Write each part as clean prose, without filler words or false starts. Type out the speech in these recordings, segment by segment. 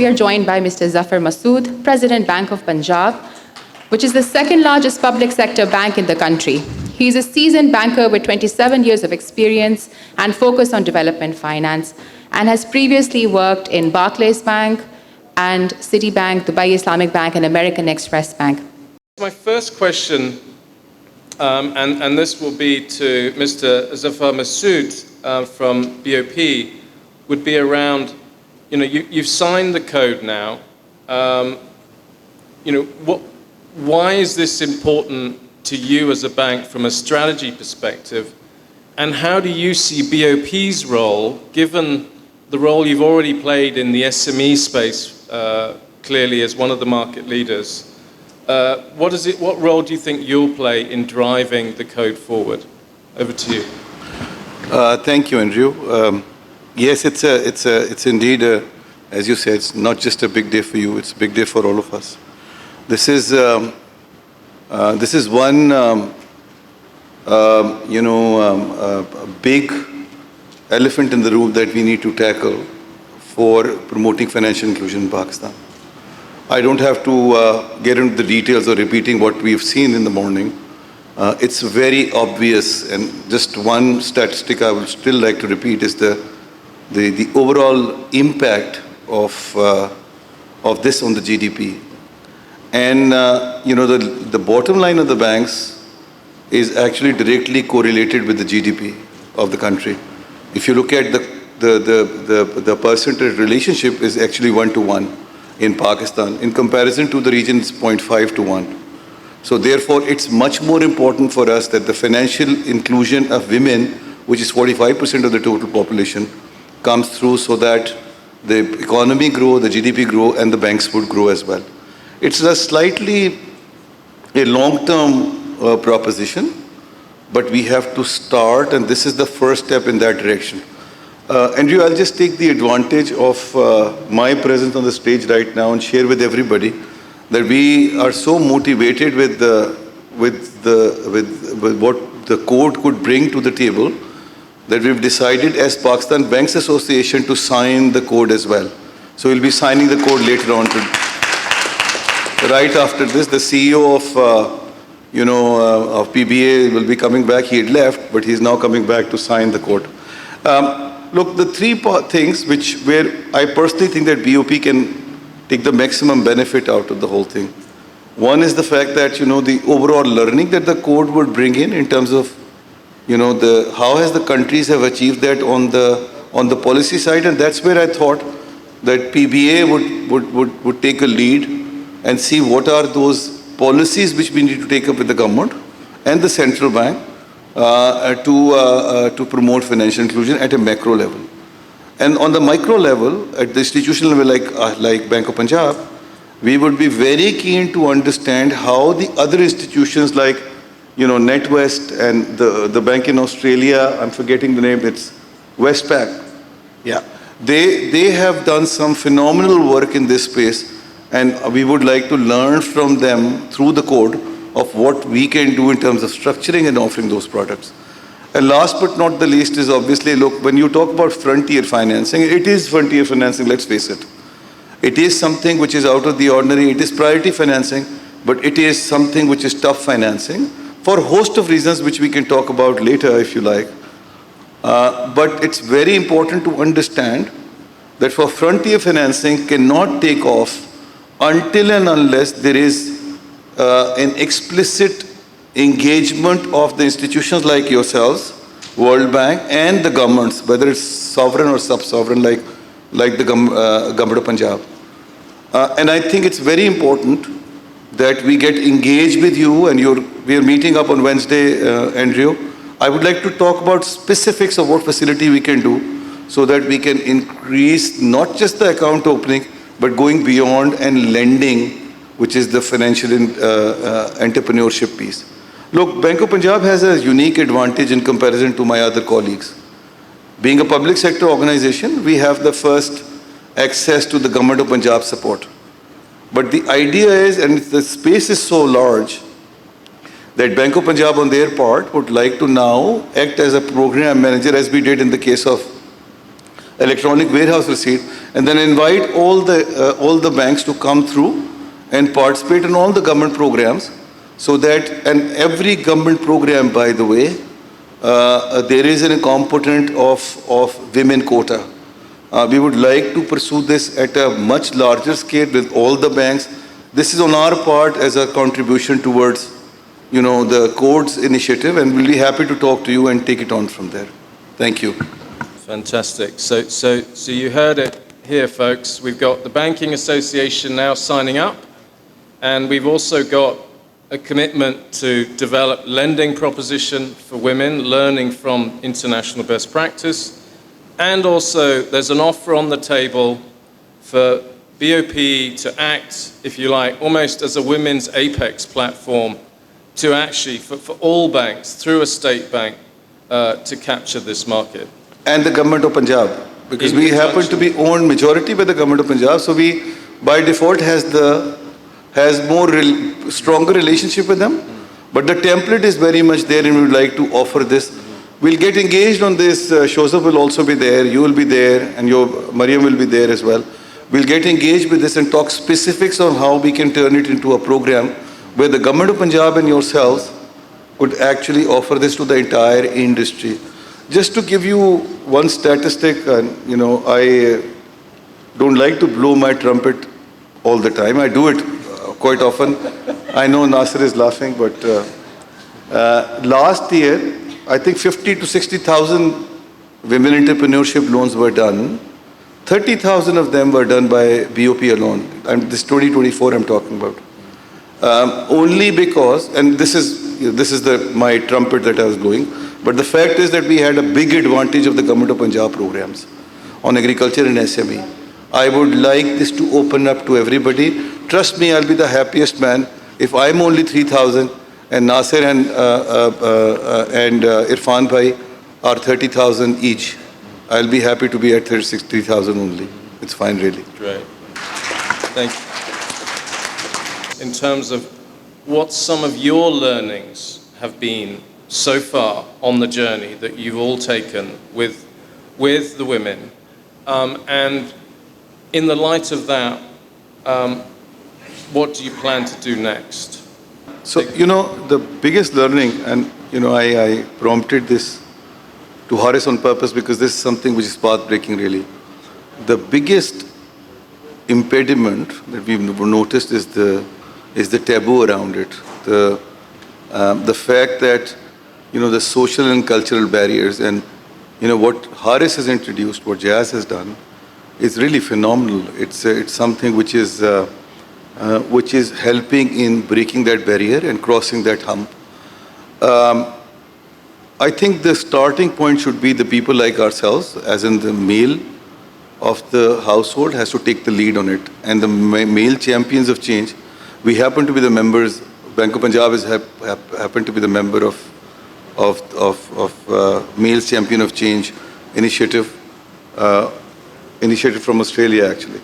we are joined by Mr. Zafar Masood, President, Bank of Punjab, which is the second largest public sector bank in the country. He is a seasoned banker with 27 years of experience and focus on development finance, and has previously worked in Barclays Bank and Citibank, Dubai Islamic Bank, and American Express Bank. My first question, and this will be to Mr. Zafar Masood from BOP, would be around, you've signed the code now. Why is this important to you as a bank from a strategy perspective? And how do you see BOP's role, given the role you've already played in the SME space, clearly as one of the market leaders? What role do you think you'll play in driving the code forward? Over to you. Thank you, Andrew. Yes, it's indeed, as you said, it's not just a big day for you, it's a big day for all of us. This is one, a big elephant in the room that we need to tackle for promoting financial inclusion in Pakistan. I don't have to get into the details or repeating what we've seen in the morning. It's very obvious, and just one statistic I would still like to repeat is the overall impact of this on the GDP. And the bottom line of the banks is actually directly correlated with the GDP of the country. If you look at the percentage relationship is actually 1-to-1 in Pakistan. In comparison to the region, it's 0.5-to-1. So therefore, it's much more important for us that the financial inclusion of women, which is 45% of the total population, comes through so that the economy grow, the GDP grow, and the banks would grow as well. It's a long-term proposition, but we have to start, and this is the first step in that direction. Andrew, I'll just take the advantage of my presence on the stage right now and share with everybody that we are so motivated with what the code could bring to the table that we've decided as Pakistan Banks Association to sign the code as well. So we'll be signing the code later on. Right after this, the CEO of PBA will be coming back. He had left, but he's now coming back to sign the code. Look, the three things where I personally think that BOP can take the maximum benefit out of the whole thing. One is the fact that, the overall learning that the code would bring in terms of, how has the countries have achieved that on the policy side, and that's where I thought that PBA would take a lead and see what are those policies which we need to take up with the government and the central bank to promote financial inclusion at a macro level. And on the micro level, at the institutional level like Bank of Punjab, we would be very keen to understand how the other institutions like NatWest and the bank in Australia, I'm forgetting the name, it's Westpac. Yeah, they have done some phenomenal work in this space, and we would like to learn from them through the code of what we can do in terms of structuring and offering those products. And last but not the least is obviously, look, when you talk about frontier financing, it is frontier financing, let's face it. It is something which is out of the ordinary, it is priority financing, but it is something which is tough financing for a host of reasons which we can talk about later if you like. But it's very important to understand that for frontier financing cannot take off until and unless there is an explicit engagement of the institutions like yourselves, World Bank, and the governments, whether it's sovereign or sub-sovereign like the Government of Punjab. And I think it's very important that we get engaged with you, and we are meeting up on Wednesday, Andrew. I would like to talk about specifics of what facility we can do so that we can increase not just the account opening, but going beyond and lending, which is the financial entrepreneurship piece. Look, Bank of Punjab has a unique advantage in comparison to my other colleagues. Being a public sector organization, we have the first access to the Government of Punjab support. But the idea is, and the space is so large, that Bank of Punjab on their part would like to now act as a program manager, as we did in the case of electronic warehouse receipt, and then invite all the banks to come through and participate in all the government programs, so that, and every government program, by the way, there is a component of women quota. We would like to pursue this at a much larger scale with all the banks. This is on our part as a contribution towards, the codes initiative, and we'll be happy to talk to you and take it on from there. Thank you. Fantastic. So you heard it here, folks. We've got the Banking Association now signing up, and we've also got a commitment to develop lending proposition for women, learning from international best practice. And also, there's an offer on the table for BOP to act, if you like, almost as a women's apex platform to actually, for all banks, through a state bank, to capture this market. And the government of Punjab, because In we happen conjunction. to be owned majority by the government of Punjab, so we, by default, has stronger relationship with them. But the template is very much there, and we would like to offer this. We'll get engaged on this. Shosab will also be there. You will be there, and Mariam will be there as well. We'll get engaged with this and talk specifics on how we can turn it into a program where the government of Punjab and yourselves could actually offer this to the entire industry. Just to give you one statistic, I don't like to blow my trumpet all the time. I do it quite often. I know Nasir is laughing, but last year, I think 50 to 60,000 women entrepreneurship loans were done. 30,000 of them were done by BOP alone. And this 2024 I'm talking about. Only because, and this is my trumpet that I was blowing, but the fact is that we had a big advantage of the Government of Punjab programs on agriculture and SME. I would like this to open up to everybody. Trust me, I'll be the happiest man if I'm only 3,000 and Nasir and Irfan Bhai are 30,000 each. I'll be happy to be at 3,000 only. It's fine, really. Great. Thank you. In terms of what some of your learnings have been so far on the journey that you've all taken with the women, and in the light of that, what do you plan to do next? So, the biggest learning, and, I prompted this to Horace on purpose because this is something which is path-breaking, really. The biggest impediment that we've noticed is the taboo around it. The fact that, the social and cultural barriers, and, what Horace has introduced, what Jazz has done, is really phenomenal. It's something which is helping in breaking that barrier and crossing that hump. I think the starting point should be the people like ourselves, as in the male of the household has to take the lead on it. And the male champions of change, we happen to be the members, Bank of Punjab happen to be the member of Males Champion of Change initiative from Australia, actually.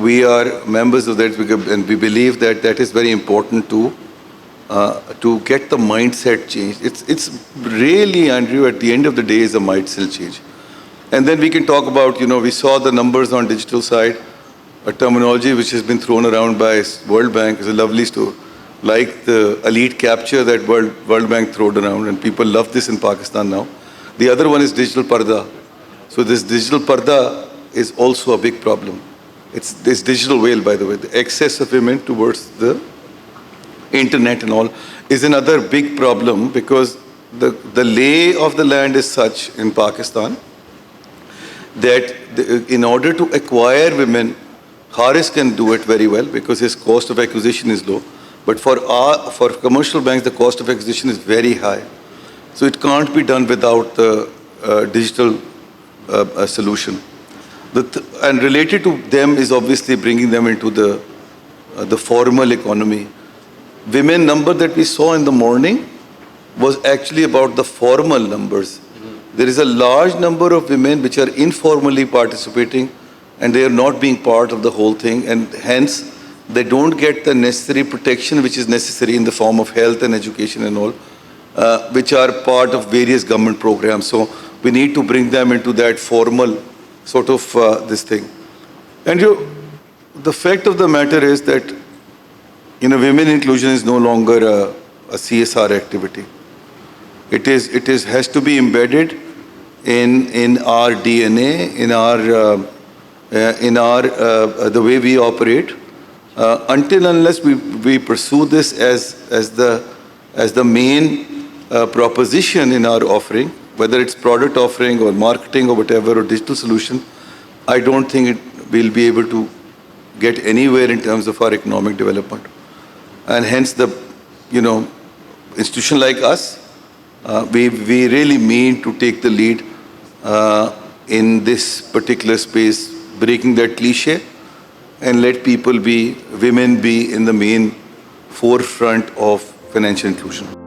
We are members of that, and we believe that that is very important to get the mindset changed. It's really, Andrew, at the end of the day, is a mindset change. And then we can talk about, we saw the numbers on digital side, a terminology which has been thrown around by World Bank is a lovely story, like the elite capture that World Bank thrown around, and people love this in Pakistan now. The other one is digital parda. So this digital parda is also a big problem. It's this digital veil, by the way. The access of women towards the internet and all is another big problem, because the lay of the land is such in Pakistan that in order to acquire women, Haris can do it very well because his cost of acquisition is low. But for commercial banks, the cost of acquisition is very high. So it can't be done without the digital solution. And related to them is obviously bringing them into the formal economy. Women number that we saw in the morning was actually about the formal numbers. There is a large number of women which are informally participating, and they are not being part of the whole thing, and hence they don't get the necessary protection which is necessary in the form of health and education and all, which are part of various government programs. So we need to bring them into that formal sort of this thing. And the fact of the matter is that women inclusion is no longer a CSR activity. It has to be embedded in our DNA, in our the way we operate. Until unless we pursue this as the main proposition in our offering, whether it's product offering or marketing or whatever, or digital solution, I don't think we'll be able to get anywhere in terms of our economic development. And hence the, institution like us, we really mean to take the lead in this particular space, breaking that cliche, and let women be in the main forefront of financial inclusion.